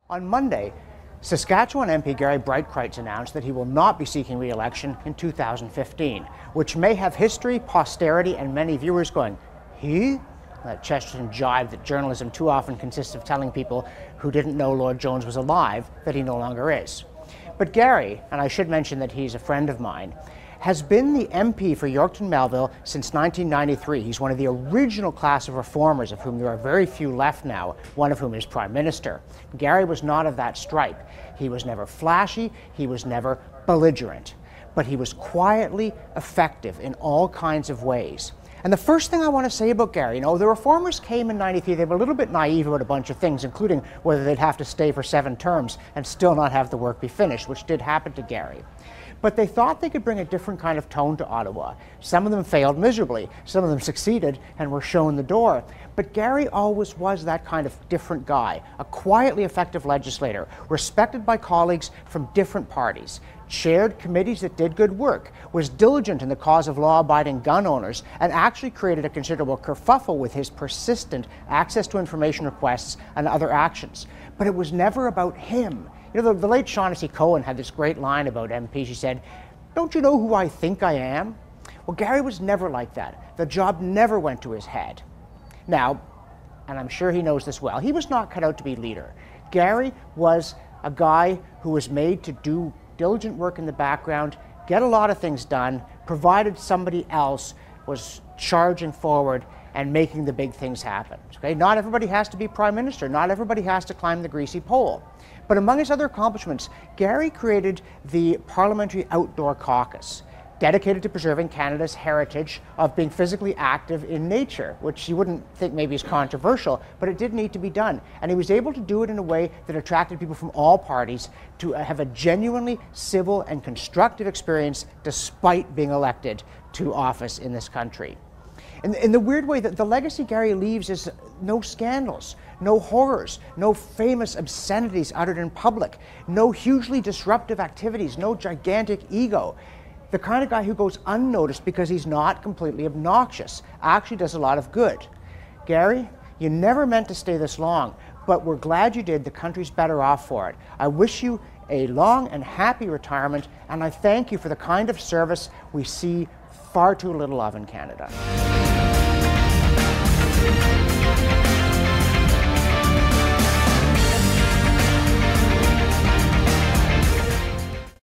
On Monday, Saskatchewan MP Gary Breitkreutz announced that he will not be seeking re-election in 2015, which may have history, posterity, and many viewers going, "He?" That Chesterton jibe that journalism too often consists of telling people who didn't know Lord Jones was alive that he no longer is. But Gary, and I should mention that he's a friend of mine, has been the MP for Yorkton Melville since 1993. He's one of the original class of reformers, of whom there are very few left now, one of whom is Prime Minister. Gary was not of that stripe. He was never flashy, he was never belligerent, but he was quietly effective in all kinds of ways. And the first thing I want to say about Gary, the reformers came in '93, they were a little bit naive about a bunch of things, including whether they'd have to stay for 7 terms and still not have the work be finished, which did happen to Gary. But they thought they could bring a different kind of tone to Ottawa. Some of them failed miserably, some of them succeeded and were shown the door. But Gary always was that kind of different guy, a quietly effective legislator, respected by colleagues from different parties, chaired committees that did good work, was diligent in the cause of law-abiding gun owners, and actually created a considerable kerfuffle with his persistent access to information requests and other actions. But it was never about him. The late Shaughnessy Cohen had this great line about MP. She said, "Don't you know who I think I am?" Well, Gary was never like that. The job never went to his head. Now, and I'm sure he knows this well, he was not cut out to be leader. Gary was a guy who was made to do diligent work in the background, get a lot of things done, provided somebody else was charging forward and making the big things happen. Okay? Not everybody has to be Prime Minister. Not everybody has to climb the greasy pole. But among his other accomplishments, Gary created the Parliamentary Outdoor Caucus, dedicated to preserving Canada's heritage of being physically active in nature, which you wouldn't think maybe is controversial, but it did need to be done. And he was able to do it in a way that attracted people from all parties to have a genuinely civil and constructive experience despite being elected to office in this country. In the weird way that the legacy Gary leaves is no scandals, no horrors, no famous obscenities uttered in public, no hugely disruptive activities, no gigantic ego. The kind of guy who goes unnoticed because he's not completely obnoxious, actually does a lot of good. Gary, you never meant to stay this long, but we're glad you did. The country's better off for it. I wish you a long and happy retirement, and I thank you for the kind of service we see far too little of in Canada.